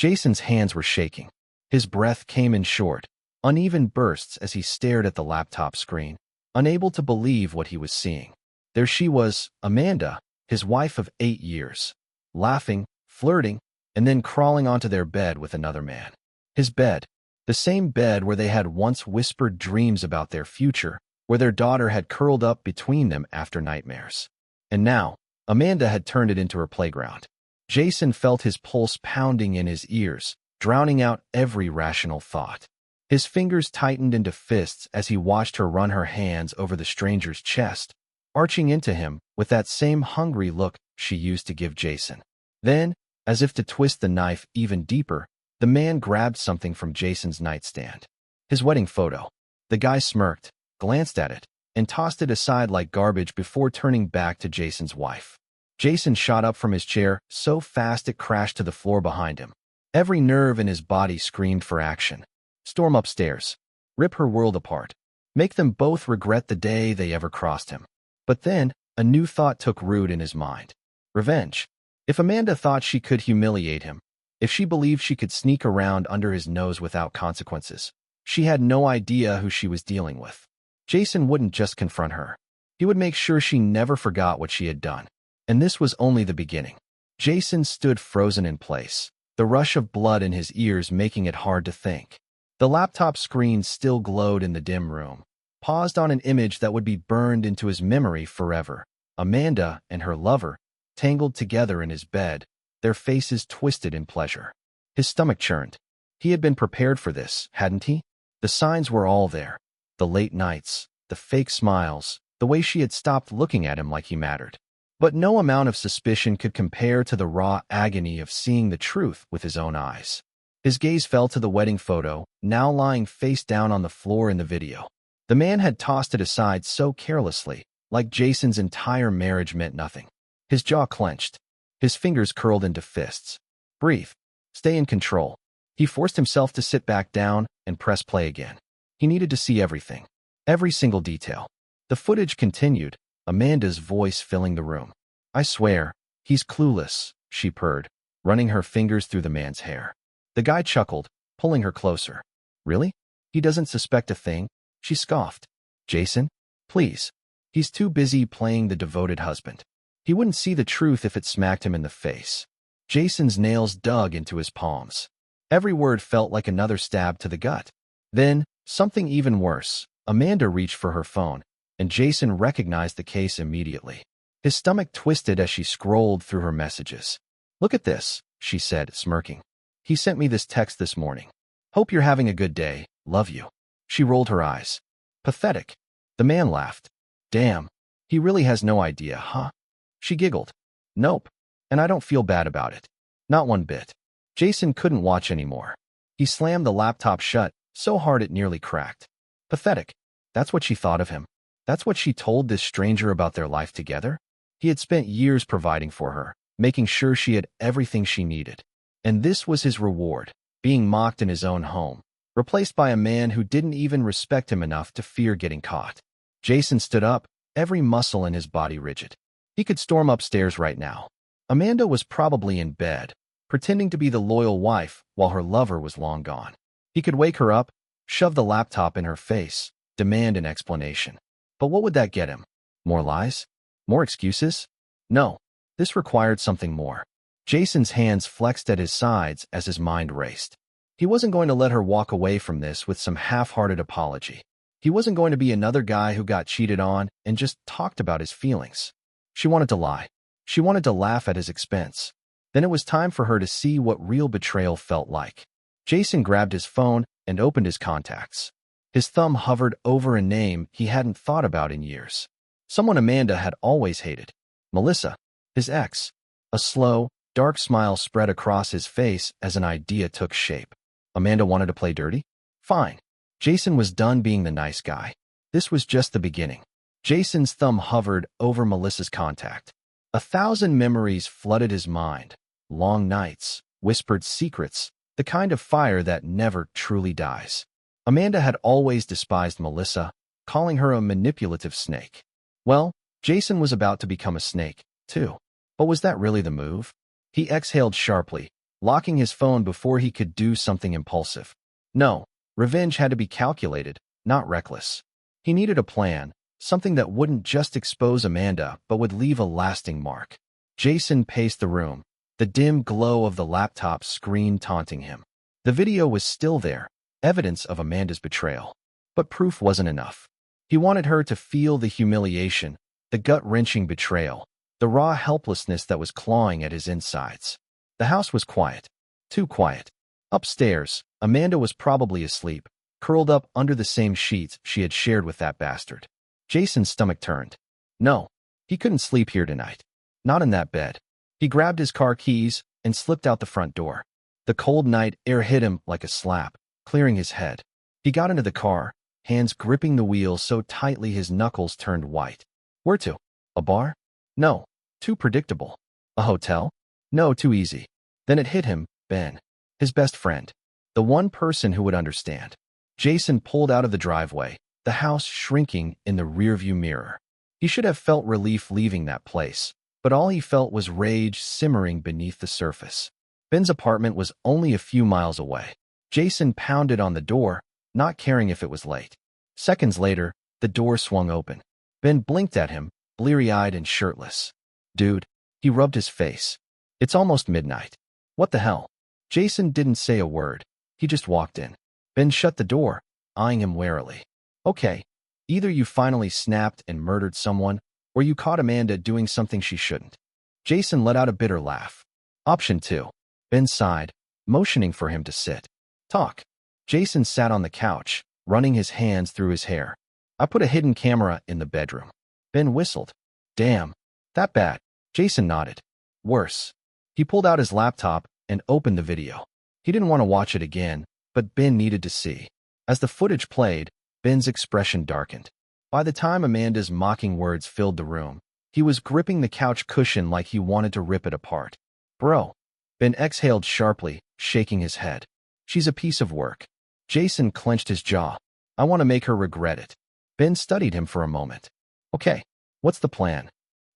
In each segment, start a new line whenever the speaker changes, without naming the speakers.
Jason's hands were shaking. His breath came in short, uneven bursts as he stared at the laptop screen, unable to believe what he was seeing. There she was, Amanda, his wife of 8 years, laughing, flirting, and then crawling onto their bed with another man. His bed, the same bed where they had once whispered dreams about their future, where their daughter had curled up between them after nightmares. And now, Amanda had turned it into her playground. Jason felt his pulse pounding in his ears, drowning out every rational thought. His fingers tightened into fists as he watched her run her hands over the stranger's chest, arching into him with that same hungry look she used to give Jason. Then, as if to twist the knife even deeper, the man grabbed something from Jason's nightstand. His wedding photo. The guy smirked, glanced at it, and tossed it aside like garbage before turning back to Jason's wife. Jason shot up from his chair so fast it crashed to the floor behind him. Every nerve in his body screamed for action. Storm upstairs. Rip her world apart. Make them both regret the day they ever crossed him. But then, a new thought took root in his mind. Revenge. If Amanda thought she could humiliate him, if she believed she could sneak around under his nose without consequences, she had no idea who she was dealing with. Jason wouldn't just confront her. He would make sure she never forgot what she had done. And this was only the beginning. Jason stood frozen in place, the rush of blood in his ears making it hard to think. The laptop screen still glowed in the dim room, paused on an image that would be burned into his memory forever. Amanda and her lover, tangled together in his bed, their faces twisted in pleasure. His stomach churned. He had been prepared for this, hadn't he? The signs were all there. The late nights, the fake smiles, the way she had stopped looking at him like he mattered. But no amount of suspicion could compare to the raw agony of seeing the truth with his own eyes. His gaze fell to the wedding photo, now lying face down on the floor in the video. The man had tossed it aside so carelessly, like Jason's entire marriage meant nothing. His jaw clenched. His fingers curled into fists. Breathe. Stay in control. He forced himself to sit back down and press play again. He needed to see everything. Every single detail. The footage continued, Amanda's voice filling the room. I swear, he's clueless, she purred, running her fingers through the man's hair. The guy chuckled, pulling her closer. Really? He doesn't suspect a thing? She scoffed. Jason? Please. He's too busy playing the devoted husband. He wouldn't see the truth if it smacked him in the face. Jason's nails dug into his palms. Every word felt like another stab to the gut. Then, something even worse. Amanda reached for her phone, and Jason recognized the case immediately. His stomach twisted as she scrolled through her messages. Look at this, she said, smirking. He sent me this text this morning. Hope you're having a good day. Love you. She rolled her eyes. Pathetic. The man laughed. Damn. He really has no idea, huh? She giggled. Nope. And I don't feel bad about it. Not one bit. Jason couldn't watch anymore. He slammed the laptop shut, so hard it nearly cracked. Pathetic. That's what she thought of him. That's what she told this stranger about their life together? He had spent years providing for her, making sure she had everything she needed. And this was his reward, being mocked in his own home, replaced by a man who didn't even respect him enough to fear getting caught. Jason stood up, every muscle in his body rigid. He could storm upstairs right now. Amanda was probably in bed, pretending to be the loyal wife while her lover was long gone. He could wake her up, shove the laptop in her face, demand an explanation. But what would that get him? More lies? More excuses? No, this required something more. Jason's hands flexed at his sides as his mind raced. He wasn't going to let her walk away from this with some half-hearted apology. He wasn't going to be another guy who got cheated on and just talked about his feelings. She wanted to lie. She wanted to laugh at his expense. Then it was time for her to see what real betrayal felt like. Jason grabbed his phone and opened his contacts. His thumb hovered over a name he hadn't thought about in years. Someone Amanda had always hated. Melissa, his ex. A slow, dark smile spread across his face as an idea took shape. Amanda wanted to play dirty? Fine. Jason was done being the nice guy. This was just the beginning. Jason's thumb hovered over Melissa's contact. 1,000 memories flooded his mind. Long nights, whispered secrets, the kind of fire that never truly dies. Amanda had always despised Melissa, calling her a manipulative snake. Well, Jason was about to become a snake, too. But was that really the move? He exhaled sharply, locking his phone before he could do something impulsive. No, revenge had to be calculated, not reckless. He needed a plan, something that wouldn't just expose Amanda but would leave a lasting mark. Jason paced the room, the dim glow of the laptop screen taunting him. The video was still there, evidence of Amanda's betrayal. But proof wasn't enough. He wanted her to feel the humiliation, the gut-wrenching betrayal, the raw helplessness that was clawing at his insides. The house was quiet. Too quiet. Upstairs, Amanda was probably asleep, curled up under the same sheets she had shared with that bastard. Jason's stomach turned. No, he couldn't sleep here tonight. Not in that bed. He grabbed his car keys and slipped out the front door. The cold night air hit him like a slap, clearing his head. He got into the car, hands gripping the wheel so tightly his knuckles turned white. Where to? A bar? No. Too predictable. A hotel? No, too easy. Then it hit him, Ben. His best friend. The one person who would understand. Jason pulled out of the driveway, the house shrinking in the rearview mirror. He should have felt relief leaving that place, but all he felt was rage simmering beneath the surface. Ben's apartment was only a few miles away. Jason pounded on the door, not caring if it was late. Seconds later, the door swung open. Ben blinked at him, bleary-eyed and shirtless. Dude, he rubbed his face. It's almost midnight. What the hell? Jason didn't say a word. He just walked in. Ben shut the door, eyeing him warily. Okay, either you finally snapped and murdered someone, or you caught Amanda doing something she shouldn't. Jason let out a bitter laugh. Option 2. Ben sighed, motioning for him to sit. Talk. Jason sat on the couch, running his hands through his hair. I put a hidden camera in the bedroom. Ben whistled. Damn. That bad? Jason nodded. Worse. He pulled out his laptop and opened the video. He didn't want to watch it again, but Ben needed to see. As the footage played, Ben's expression darkened. By the time Amanda's mocking words filled the room, he was gripping the couch cushion like he wanted to rip it apart. Bro. Ben exhaled sharply, shaking his head. She's a piece of work. Jason clenched his jaw. I want to make her regret it. Ben studied him for a moment. Okay, what's the plan?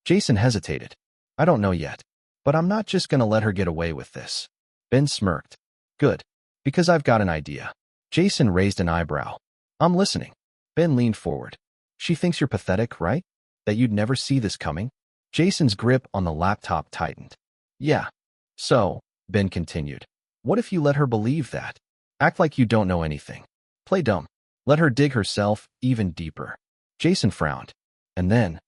Jason hesitated. I don't know yet, but I'm not just going to let her get away with this. Ben smirked. Good, because I've got an idea. Jason raised an eyebrow. I'm listening. Ben leaned forward. She thinks you're pathetic, right? That you'd never see this coming? Jason's grip on the laptop tightened. Yeah. So, Ben continued, what if you let her believe that? Act like you don't know anything. Play dumb. Let her dig herself even deeper. Jason frowned. And then?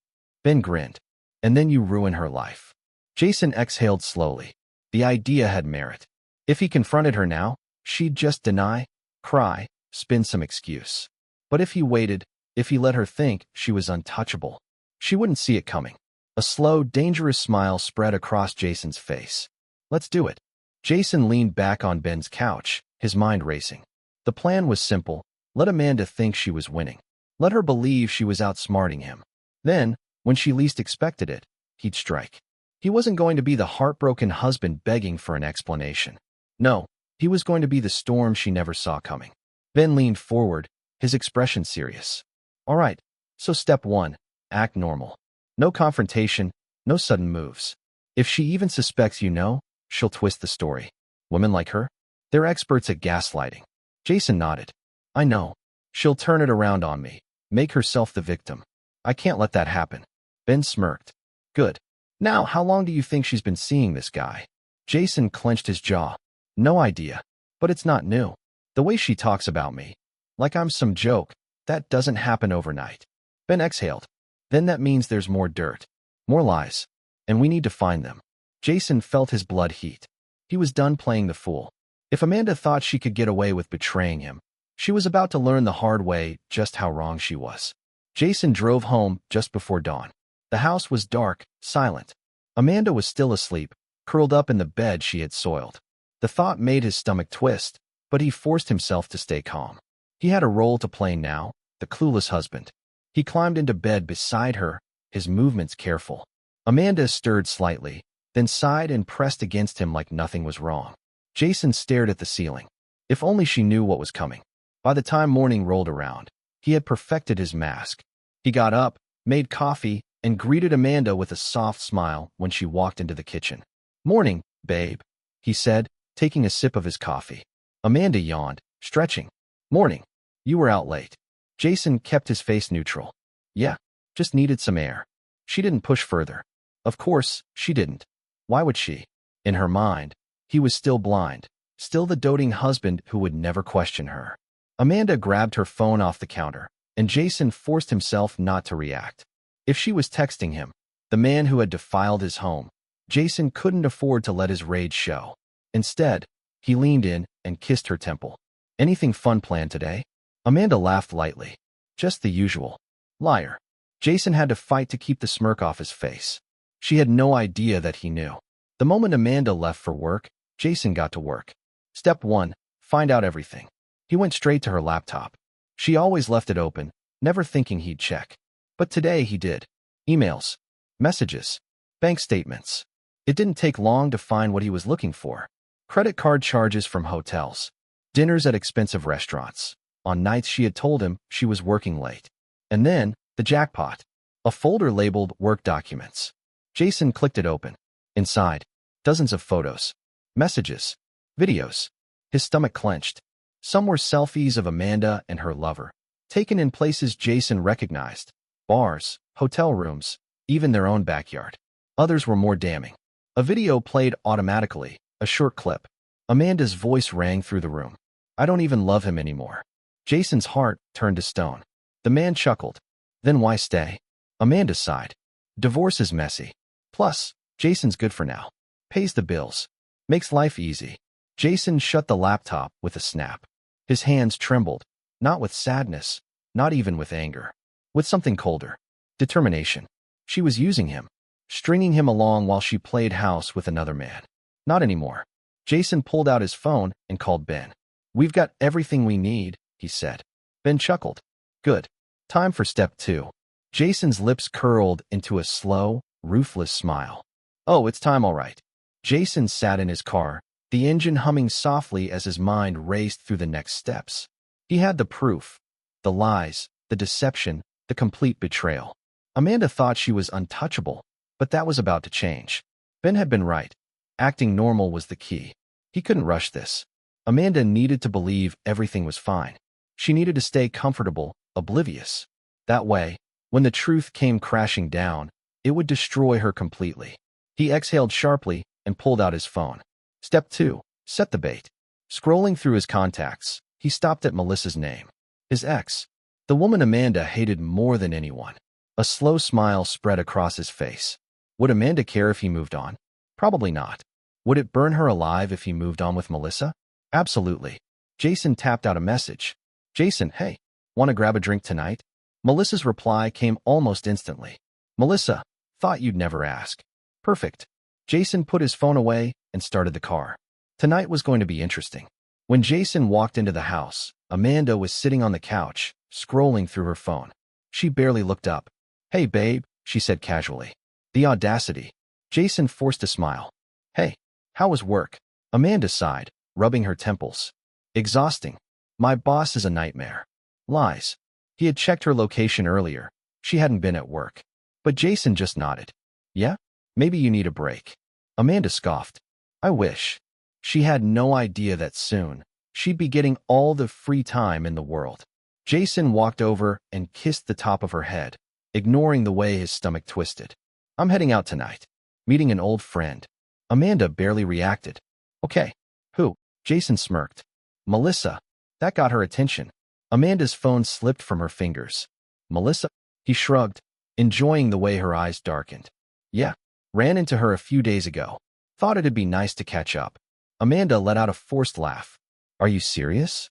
Ben grinned. And then you ruin her life. Jason exhaled slowly. The idea had merit. If he confronted her now, she'd just deny, cry, spin some excuse. But if he waited, if he let her think she was untouchable, she wouldn't see it coming. A slow, dangerous smile spread across Jason's face. Let's do it. Jason leaned back on Ben's couch, his mind racing. The plan was simple. Let Amanda think she was winning. Let her believe she was outsmarting him. Then, when she least expected it, he'd strike. He wasn't going to be the heartbroken husband begging for an explanation. No, he was going to be the storm she never saw coming. Ben leaned forward, his expression serious. All right, so step 1, act normal. No confrontation, no sudden moves. If she even suspects you know, she'll twist the story. Women like her? They're experts at gaslighting. Jason nodded. I know. She'll turn it around on me, make herself the victim. I can't let that happen. Ben smirked. Good. Now, how long do you think she's been seeing this guy? Jason clenched his jaw. No idea. But it's not new. The way she talks about me. Like I'm some joke. That doesn't happen overnight. Ben exhaled. Then that means there's more dirt. More lies. And we need to find them. Jason felt his blood heat. He was done playing the fool. If Amanda thought she could get away with betraying him, she was about to learn the hard way just how wrong she was. Jason drove home just before dawn. The house was dark, silent. Amanda was still asleep, curled up in the bed she had soiled. The thought made his stomach twist, but he forced himself to stay calm. He had a role to play now, the clueless husband. He climbed into bed beside her, his movements careful. Amanda stirred slightly, then sighed and pressed against him like nothing was wrong. Jason stared at the ceiling. If only she knew what was coming. By the time morning rolled around, he had perfected his mask. He got up, made coffee, and greeted Amanda with a soft smile when she walked into the kitchen. Morning, babe, he said, taking a sip of his coffee. Amanda yawned, stretching. Morning. You were out late. Jason kept his face neutral. Yeah, just needed some air. She didn't push further. Of course, she didn't. Why would she? In her mind, he was still blind, still the doting husband who would never question her. Amanda grabbed her phone off the counter, and Jason forced himself not to react. If she was texting him, the man who had defiled his home, Jason couldn't afford to let his rage show. Instead, he leaned in and kissed her temple. Anything fun planned today? Amanda laughed lightly. Just the usual. Liar. Jason had to fight to keep the smirk off his face. She had no idea that he knew. The moment Amanda left for work, Jason got to work. Step 1. Find out everything. He went straight to her laptop. She always left it open, never thinking he'd check. But today he did. Emails, messages, bank statements. It didn't take long to find what he was looking for. Credit card charges from hotels, dinners at expensive restaurants, on nights she had told him she was working late. And then, the jackpot. A folder labeled Work Documents. Jason clicked it open. Inside, dozens of photos, messages, videos. His stomach clenched. Some were selfies of Amanda and her lover, taken in places Jason recognized. Bars, hotel rooms, even their own backyard. Others were more damning. A video played automatically, a short clip. Amanda's voice rang through the room. I don't even love him anymore. Jason's heart turned to stone. The man chuckled. Then why stay? Amanda sighed. Divorce is messy. Plus, Jason's good for now. Pays the bills. Makes life easy. Jason shut the laptop with a snap. His hands trembled, not with sadness, not even with anger. With something colder. Determination. She was using him, stringing him along while she played house with another man. Not anymore. Jason pulled out his phone and called Ben. We've got everything we need, he said. Ben chuckled. Good. Time for step 2. Jason's lips curled into a slow, ruthless smile. Oh, it's time all right. Jason sat in his car, the engine humming softly as his mind raced through the next steps. He had the proof, the lies, the deception, the complete betrayal. Amanda thought she was untouchable, but that was about to change. Ben had been right. Acting normal was the key. He couldn't rush this. Amanda needed to believe everything was fine. She needed to stay comfortable, oblivious. That way, when the truth came crashing down, it would destroy her completely. He exhaled sharply and pulled out his phone. Step 2. Set the bait. Scrolling through his contacts, he stopped at Melissa's name. His ex. The woman Amanda hated more than anyone. A slow smile spread across his face. Would Amanda care if he moved on? Probably not. Would it burn her alive if he moved on with Melissa? Absolutely. Jason tapped out a message. Jason, hey, want to grab a drink tonight? Melissa's reply came almost instantly. Melissa, thought you'd never ask. Perfect. Jason put his phone away and started the car. Tonight was going to be interesting. When Jason walked into the house, Amanda was sitting on the couch, scrolling through her phone. She barely looked up. Hey, babe, she said casually. The audacity. Jason forced a smile. Hey, how was work? Amanda sighed, rubbing her temples. Exhausting. My boss is a nightmare. Lies. He had checked her location earlier. She hadn't been at work. But Jason just nodded. Yeah? Maybe you need a break. Amanda scoffed. I wish. She had no idea that soon, she'd be getting all the free time in the world. Jason walked over and kissed the top of her head, ignoring the way his stomach twisted. I'm heading out tonight. Meeting an old friend. Amanda barely reacted. Okay. Who? Jason smirked. Melissa. That got her attention. Amanda's phone slipped from her fingers. Melissa? He shrugged, enjoying the way her eyes darkened. Yeah. Ran into her a few days ago. Thought it'd be nice to catch up. Amanda let out a forced laugh. Are you serious?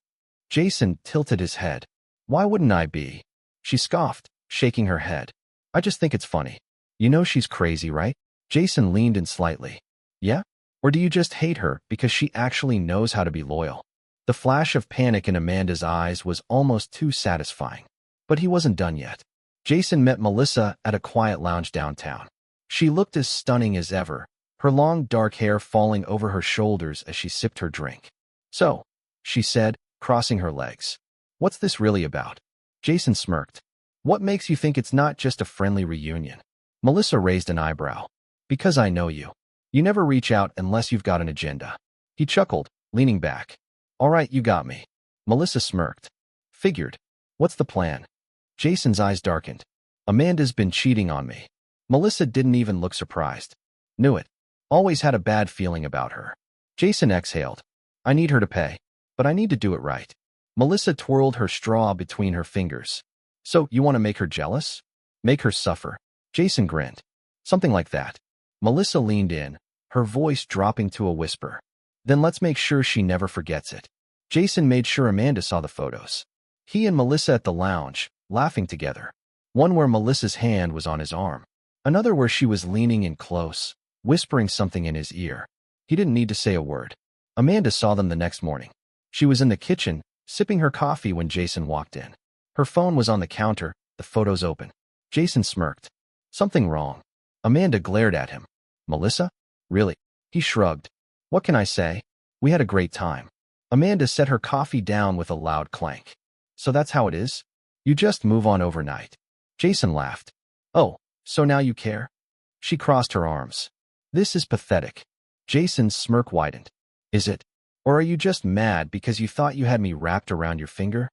Jason tilted his head. Why wouldn't I be? She scoffed, shaking her head. I just think it's funny. You know she's crazy, right? Jason leaned in slightly. Yeah? Or do you just hate her because she actually knows how to be loyal? The flash of panic in Amanda's eyes was almost too satisfying. But he wasn't done yet. Jason met Melissa at a quiet lounge downtown. She looked as stunning as ever, her long dark hair falling over her shoulders as she sipped her drink. So, she said, crossing her legs. What's this really about? Jason smirked. What makes you think it's not just a friendly reunion? Melissa raised an eyebrow. Because I know you. You never reach out unless you've got an agenda. He chuckled, leaning back. All right, you got me. Melissa smirked. Figured. What's the plan? Jason's eyes darkened. Amanda's been cheating on me. Melissa didn't even look surprised. Knew it. Always had a bad feeling about her. Jason exhaled. I need her to pay. But I need to do it right. Melissa twirled her straw between her fingers. So, you want to make her jealous? Make her suffer? Jason grinned. Something like that. Melissa leaned in, her voice dropping to a whisper. Then let's make sure she never forgets it. Jason made sure Amanda saw the photos. He and Melissa at the lounge, laughing together. One where Melissa's hand was on his arm. Another where she was leaning in close, whispering something in his ear. He didn't need to say a word. Amanda saw them the next morning. She was in the kitchen, sipping her coffee when Jason walked in. Her phone was on the counter, the photos open. Jason smirked. Something wrong. Amanda glared at him. Melissa? Really? He shrugged. What can I say? We had a great time. Amanda set her coffee down with a loud clank. So that's how it is? You just move on overnight. Jason laughed. Oh, so now you care? She crossed her arms. This is pathetic. Jason's smirk widened. Is it? Or are you just mad because you thought you had me wrapped around your finger?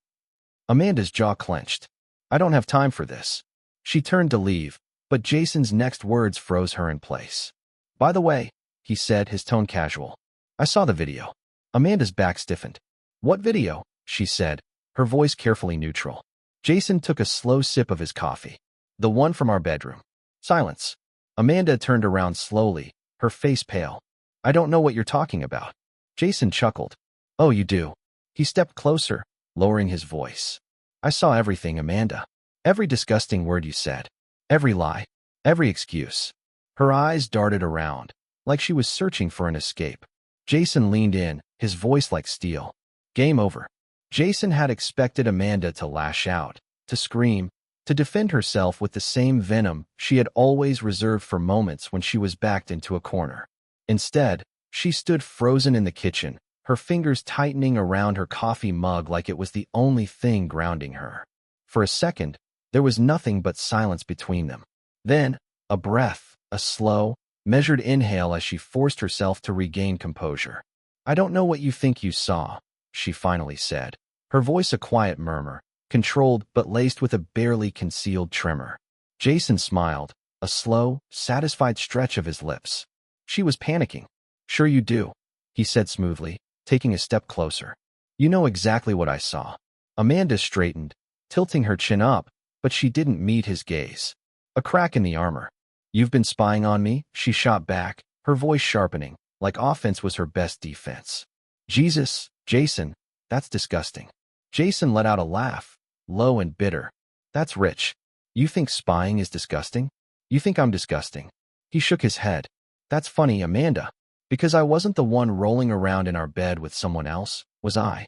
Amanda's jaw clenched. I don't have time for this. She turned to leave, but Jason's next words froze her in place. By the way, he said, his tone casual. I saw the video. Amanda's back stiffened. What video? She said, her voice carefully neutral. Jason took a slow sip of his coffee. The one from our bedroom. Silence. Amanda turned around slowly, her face pale. I don't know what you're talking about. Jason chuckled. Oh, you do. He stepped closer, lowering his voice. I saw everything, Amanda. Every disgusting word you said. Every lie. Every excuse. Her eyes darted around, like she was searching for an escape. Jason leaned in, his voice like steel. Game over. Jason had expected Amanda to lash out, to scream, to defend herself with the same venom she had always reserved for moments when she was backed into a corner. Instead, she stood frozen in the kitchen, her fingers tightening around her coffee mug like it was the only thing grounding her. For a second, there was nothing but silence between them. Then, a breath, a slow, measured inhale as she forced herself to regain composure. I don't know what you think you saw, she finally said, her voice a quiet murmur, controlled but laced with a barely concealed tremor. Jason smiled, a slow, satisfied stretch of his lips. She was panicking. Sure you do, he said smoothly, taking a step closer. You know exactly what I saw. Amanda straightened, tilting her chin up, but she didn't meet his gaze. A crack in the armor. You've been spying on me, she shot back, her voice sharpening, like offense was her best defense. Jesus, Jason, that's disgusting. Jason let out a laugh, low and bitter. That's rich. You think spying is disgusting? You think I'm disgusting? He shook his head. That's funny, Amanda. Because I wasn't the one rolling around in our bed with someone else, was I?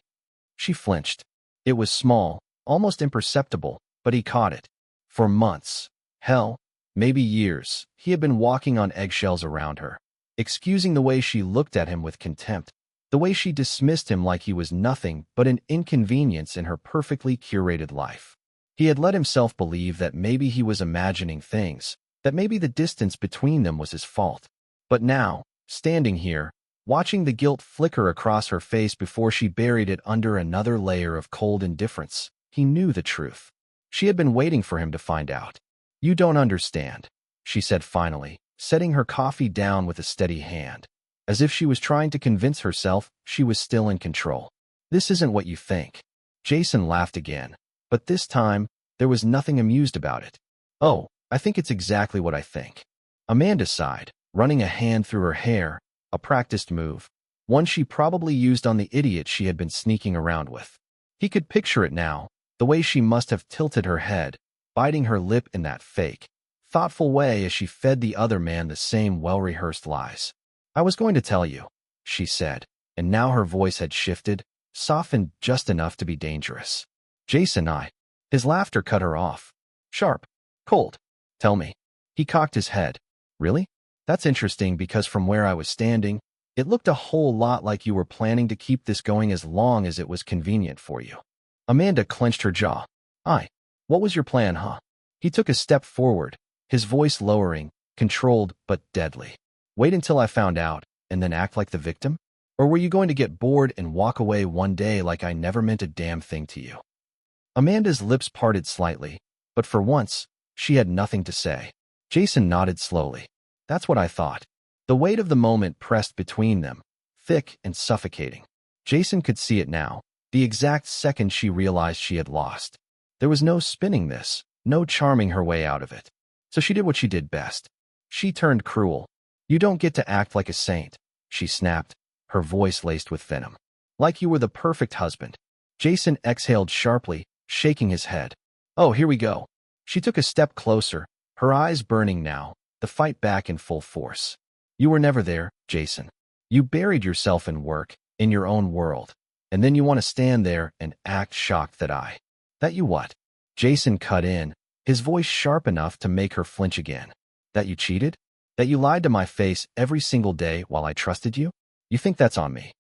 She flinched. It was small, almost imperceptible, but he caught it. For months, hell, maybe years, he had been walking on eggshells around her, excusing the way she looked at him with contempt, the way she dismissed him like he was nothing but an inconvenience in her perfectly curated life. He had let himself believe that maybe he was imagining things, that maybe the distance between them was his fault. But now, standing here, watching the guilt flicker across her face before she buried it under another layer of cold indifference, he knew the truth. She had been waiting for him to find out. You don't understand, she said finally, setting her coffee down with a steady hand, as if she was trying to convince herself she was still in control. This isn't what you think. Jason laughed again, but this time, there was nothing amused about it. Oh, I think it's exactly what I think. Amanda sighed, running a hand through her hair, a practiced move, one she probably used on the idiot she had been sneaking around with. He could picture it now, the way she must have tilted her head, biting her lip in that fake, thoughtful way as she fed the other man the same well-rehearsed lies. I was going to tell you, she said, and now her voice had shifted, softened just enough to be dangerous. Jason, his laughter cut her off. Sharp. Cold. Tell me. He cocked his head. Really? That's interesting because from where I was standing, it looked a whole lot like you were planning to keep this going as long as it was convenient for you. Amanda clenched her jaw. What was your plan, huh? He took a step forward, his voice lowering, controlled but deadly. Wait until I found out, and then act like the victim? Or were you going to get bored and walk away one day like I never meant a damn thing to you? Amanda's lips parted slightly, but for once, she had nothing to say. Jason nodded slowly. That's what I thought. The weight of the moment pressed between them, thick and suffocating. Jason could see it now, the exact second she realized she had lost. There was no spinning this, no charming her way out of it. So she did what she did best. She turned cruel. You don't get to act like a saint, she snapped, her voice laced with venom. Like you were the perfect husband. Jason exhaled sharply, shaking his head. Oh, here we go. She took a step closer, her eyes burning now, the fight back in full force. You were never there, Jason. You buried yourself in work, in your own world. And then you want to stand there and act shocked that you what? Jason cut in, his voice sharp enough to make her flinch again. That you cheated? That you lied to my face every single day while I trusted you? You think that's on me?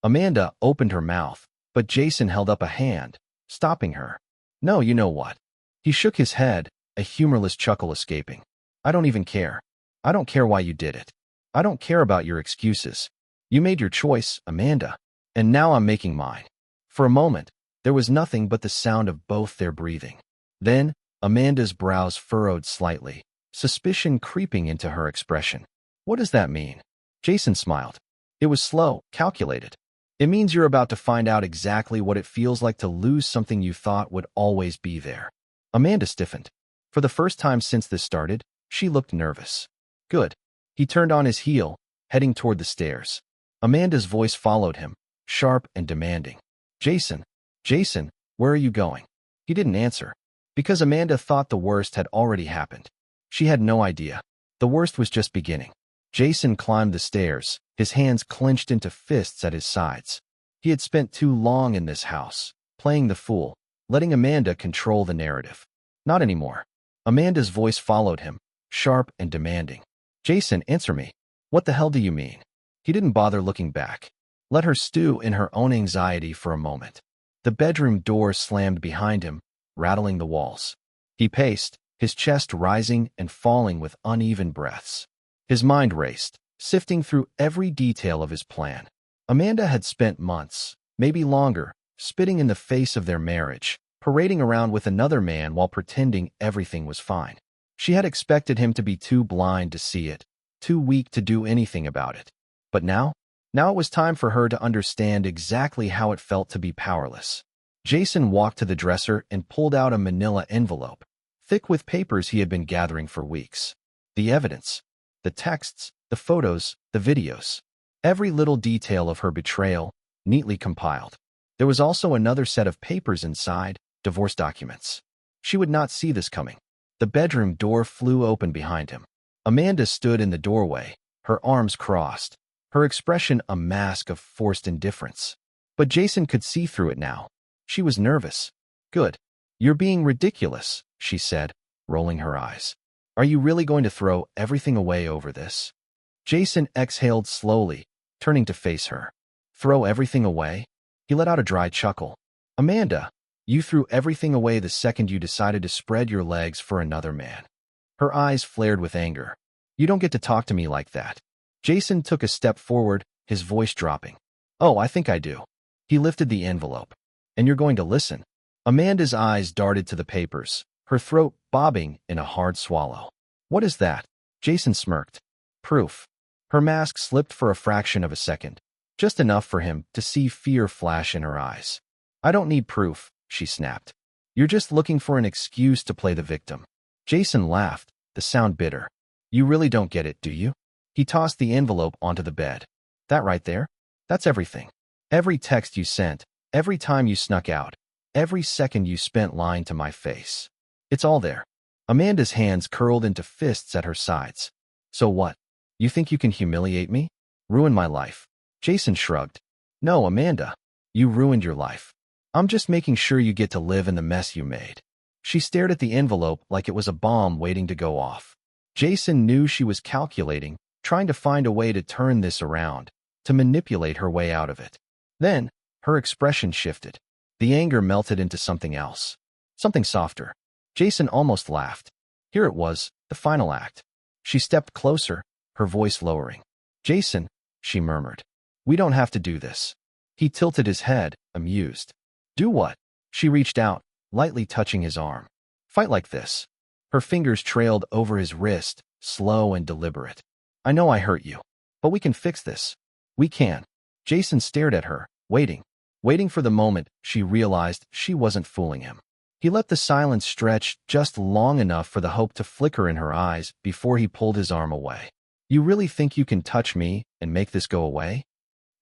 Amanda opened her mouth, but Jason held up a hand, stopping her. No, you know what? He shook his head, a humorless chuckle escaping. I don't even care. I don't care why you did it. I don't care about your excuses. You made your choice, Amanda. And now I'm making mine. For a moment, there was nothing but the sound of both their breathing. Then, Amanda's brows furrowed slightly, suspicion creeping into her expression. What does that mean? Jason smiled. It was slow, calculated. It means you're about to find out exactly what it feels like to lose something you thought would always be there. Amanda stiffened. For the first time since this started, she looked nervous. Good. He turned on his heel, heading toward the stairs. Amanda's voice followed him, sharp and demanding. Jason, where are you going? He didn't answer, because Amanda thought the worst had already happened. She had no idea. The worst was just beginning. Jason climbed the stairs, his hands clenched into fists at his sides. He had spent too long in this house, playing the fool, letting Amanda control the narrative. Not anymore. Amanda's voice followed him, sharp and demanding. Jason, answer me. What the hell do you mean? He didn't bother looking back. Let her stew in her own anxiety for a moment. The bedroom door slammed behind him, rattling the walls. He paced, his chest rising and falling with uneven breaths. His mind raced, sifting through every detail of his plan. Amanda had spent months, maybe longer, spitting in the face of their marriage, parading around with another man while pretending everything was fine. She had expected him to be too blind to see it, too weak to do anything about it. But now it was time for her to understand exactly how it felt to be powerless. Jason walked to the dresser and pulled out a manila envelope, thick with papers he had been gathering for weeks. The evidence, the texts, the photos, the videos. Every little detail of her betrayal, neatly compiled. There was also another set of papers inside, divorce documents. She would not see this coming. The bedroom door flew open behind him. Amanda stood in the doorway, her arms crossed, her expression a mask of forced indifference. But Jason could see through it now. She was nervous. Good. You're being ridiculous, she said, rolling her eyes. Are you really going to throw everything away over this? Jason exhaled slowly, turning to face her. Throw everything away? He let out a dry chuckle. Amanda, you threw everything away the second you decided to spread your legs for another man. Her eyes flared with anger. You don't get to talk to me like that. Jason took a step forward, his voice dropping. Oh, I think I do. He lifted the envelope. And you're going to listen. Amanda's eyes darted to the papers, her throat bobbing in a hard swallow. What is that? Jason smirked. Proof. Her mask slipped for a fraction of a second, just enough for him to see fear flash in her eyes. I don't need proof, she snapped. You're just looking for an excuse to play the victim. Jason laughed, the sound bitter. You really don't get it, do you? He tossed the envelope onto the bed. That right there? That's everything. Every text you sent, every time you snuck out, every second you spent lying to my face. It's all there. Amanda's hands curled into fists at her sides. So what? You think you can humiliate me? Ruin my life? Jason shrugged. No, Amanda. You ruined your life. I'm just making sure you get to live in the mess you made. She stared at the envelope like it was a bomb waiting to go off. Jason knew she was calculating, trying to find a way to turn this around, to manipulate her way out of it. Then, her expression shifted. The anger melted into something else. Something softer. Jason almost laughed. Here it was, the final act. She stepped closer, her voice lowering. Jason, she murmured. We don't have to do this. He tilted his head, amused. Do what? She reached out, lightly touching his arm. Fight like this. Her fingers trailed over his wrist, slow and deliberate. I know I hurt you, but we can fix this. We can. Jason stared at her, waiting for the moment she realized she wasn't fooling him. He let the silence stretch just long enough for the hope to flicker in her eyes before he pulled his arm away. You really think you can touch me and make this go away?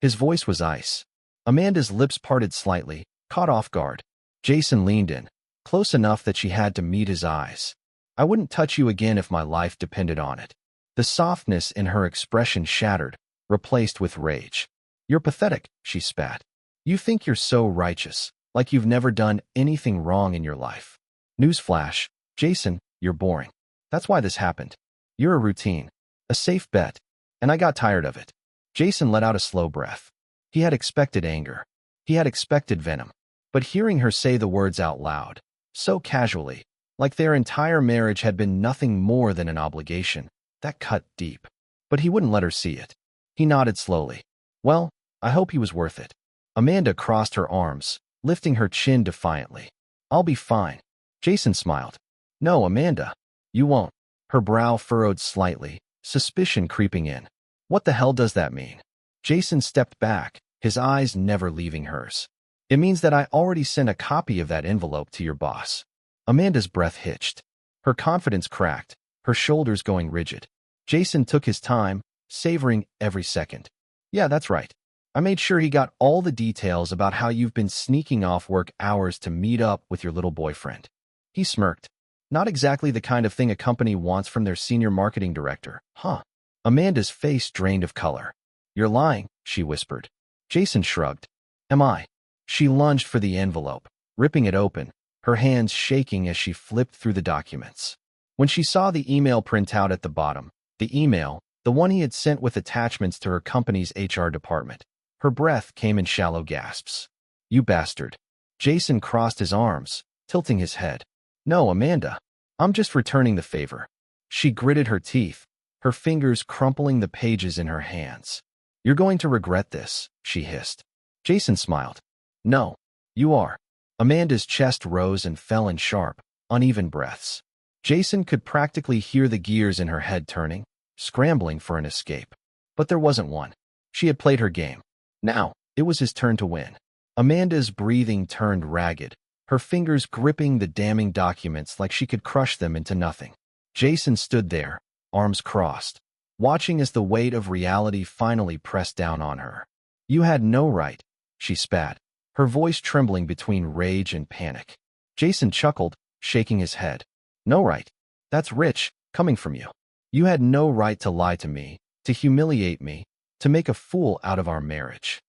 His voice was ice. Amanda's lips parted slightly, caught off guard. Jason leaned in, close enough that she had to meet his eyes. I wouldn't touch you again if my life depended on it. The softness in her expression shattered, replaced with rage. You're pathetic, she spat. You think you're so righteous, like you've never done anything wrong in your life. Newsflash, Jason, you're boring. That's why this happened. You're a routine, a safe bet, and I got tired of it. Jason let out a slow breath. He had expected anger. He had expected venom. But hearing her say the words out loud, so casually, like their entire marriage had been nothing more than an obligation, that cut deep. But he wouldn't let her see it. He nodded slowly. Well, I hope he was worth it. Amanda crossed her arms, lifting her chin defiantly. I'll be fine. Jason smiled. No, Amanda. You won't. Her brow furrowed slightly, suspicion creeping in. What the hell does that mean? Jason stepped back, his eyes never leaving hers. It means that I already sent a copy of that envelope to your boss. Amanda's breath hitched. Her confidence cracked, her shoulders going rigid. Jason took his time, savoring every second. Yeah, that's right. I made sure he got all the details about how you've been sneaking off work hours to meet up with your little boyfriend. He smirked. Not exactly the kind of thing a company wants from their senior marketing director, huh? Amanda's face drained of color. You're lying, she whispered. Jason shrugged. Am I? She lunged for the envelope, ripping it open, her hands shaking as she flipped through the documents. When she saw the email printout at the bottom, the one he had sent with attachments to her company's HR department, her breath came in shallow gasps. You bastard. Jason crossed his arms, tilting his head. No, Amanda. I'm just returning the favor. She gritted her teeth, her fingers crumpling the pages in her hands. You're going to regret this, she hissed. Jason smiled. No, you are. Amanda's chest rose and fell in sharp, uneven breaths. Jason could practically hear the gears in her head turning, scrambling for an escape. But there wasn't one. She had played her game. Now, it was his turn to win. Amanda's breathing turned ragged, her fingers gripping the damning documents like she could crush them into nothing. Jason stood there, arms crossed, watching as the weight of reality finally pressed down on her. You had no right, she spat, her voice trembling between rage and panic. Jason chuckled, shaking his head. No right. That's rich, coming from you. You had no right to lie to me, to humiliate me, to make a fool out of our marriage.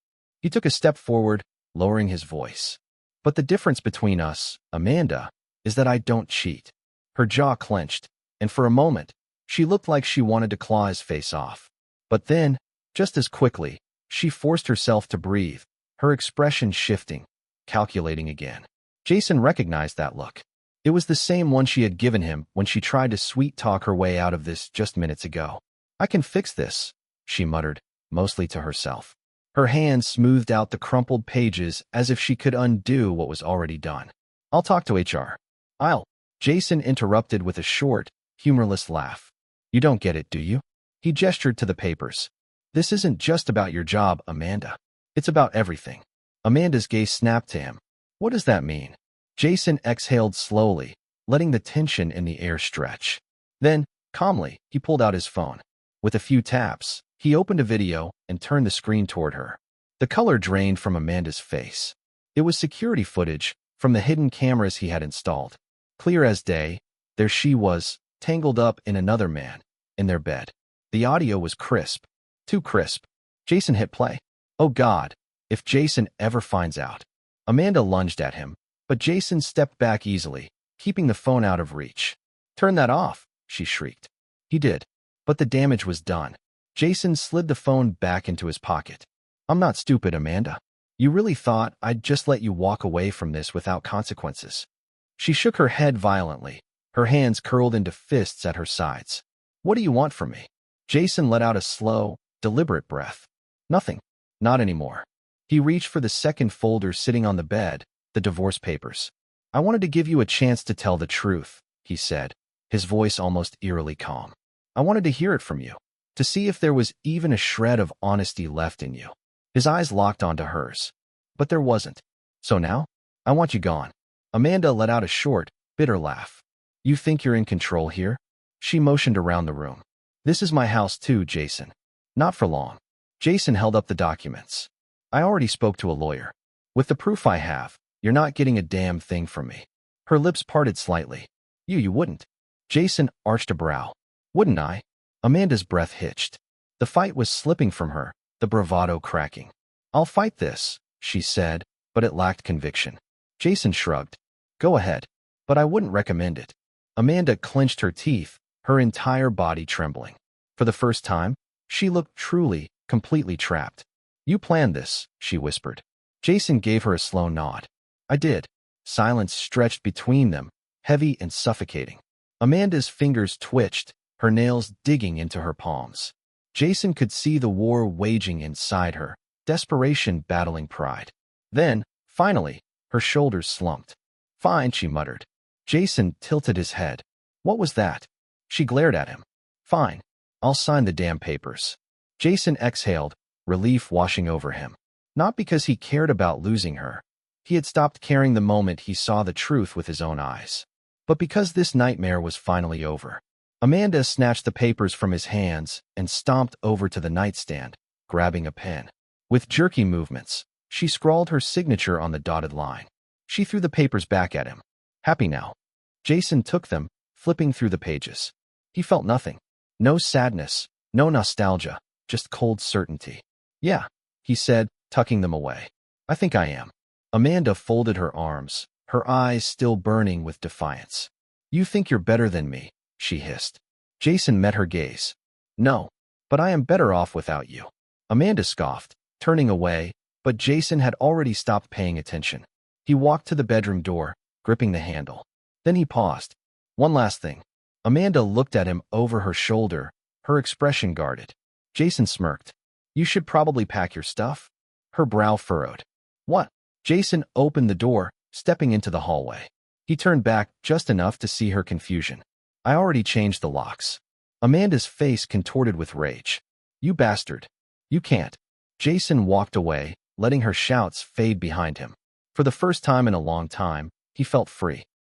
He took a step forward, lowering his voice. But the difference between us, Amanda, is that I don't cheat. Her jaw clenched, and for a moment, she looked like she wanted to claw his face off. But then, just as quickly, she forced herself to breathe, her expression shifting, calculating again. Jason recognized that look. It was the same one she had given him when she tried to sweet-talk her way out of this just minutes ago. I can fix this, she muttered, mostly to herself. Her hand smoothed out the crumpled pages as if she could undo what was already done. I'll talk to HR. Jason interrupted with a short, humorless laugh. You don't get it, do you? He gestured to the papers. This isn't just about your job, Amanda. It's about everything. Amanda's gaze snapped to him. What does that mean? Jason exhaled slowly, letting the tension in the air stretch. Then, calmly, he pulled out his phone. With a few taps, he opened a video and turned the screen toward her. The color drained from Amanda's face. It was security footage from the hidden cameras he had installed. Clear as day, there she was, tangled up in another man, in their bed. The audio was crisp. Too crisp. Jason hit play. Oh God, if Jason ever finds out. Amanda lunged at him, but Jason stepped back easily, keeping the phone out of reach. Turn that off, she shrieked. He did. But the damage was done. Jason slid the phone back into his pocket. I'm not stupid, Amanda. You really thought I'd just let you walk away from this without consequences. She shook her head violently, her hands curled into fists at her sides. What do you want from me? Jason let out a slow, deliberate breath. Nothing. Not anymore. He reached for the second folder sitting on the bed, the divorce papers. I wanted to give you a chance to tell the truth, he said, his voice almost eerily calm. I wanted to hear it from you, to see if there was even a shred of honesty left in you. His eyes locked onto hers. But there wasn't. So now? I want you gone. Amanda let out a short, bitter laugh. You think you're in control here? She motioned around the room. This is my house too, Jason. Not for long. Jason held up the documents. I already spoke to a lawyer. With the proof I have, you're not getting a damn thing from me. Her lips parted slightly. You wouldn't. Jason arched a brow. Wouldn't I? Amanda's breath hitched. The fight was slipping from her, the bravado cracking. I'll fight this, she said, but it lacked conviction. Jason shrugged. Go ahead, but I wouldn't recommend it. Amanda clenched her teeth, her entire body trembling. For the first time, she looked truly, completely trapped. You planned this, she whispered. Jason gave her a slow nod. I did. Silence stretched between them, heavy and suffocating. Amanda's fingers twitched, her nails digging into her palms. Jason could see the war waging inside her, desperation battling pride. Then, finally, her shoulders slumped. Fine, she muttered. Jason tilted his head. What was that? She glared at him. Fine. I'll sign the damn papers. Jason exhaled, relief washing over him. Not because he cared about losing her. He had stopped caring the moment he saw the truth with his own eyes. But because this nightmare was finally over. Amanda snatched the papers from his hands and stomped over to the nightstand, grabbing a pen. With jerky movements, she scrawled her signature on the dotted line. She threw the papers back at him. Happy now. Jason took them, flipping through the pages. He felt nothing. No sadness, no nostalgia, just cold certainty. Yeah, he said, tucking them away. I think I am. Amanda folded her arms, her eyes still burning with defiance. You think you're better than me, she hissed. Jason met her gaze. No, but I am better off without you. Amanda scoffed, turning away, but Jason had already stopped paying attention. He walked to the bedroom door, gripping the handle. Then he paused. One last thing. Amanda looked at him over her shoulder, her expression guarded. Jason smirked. You should probably pack your stuff. Her brow furrowed. What? Jason opened the door, stepping into the hallway. He turned back just enough to see her confusion. I already changed the locks. Amanda's face contorted with rage. You bastard. You can't. Jason walked away, letting her shouts fade behind him. For the first time in a long time, he felt free.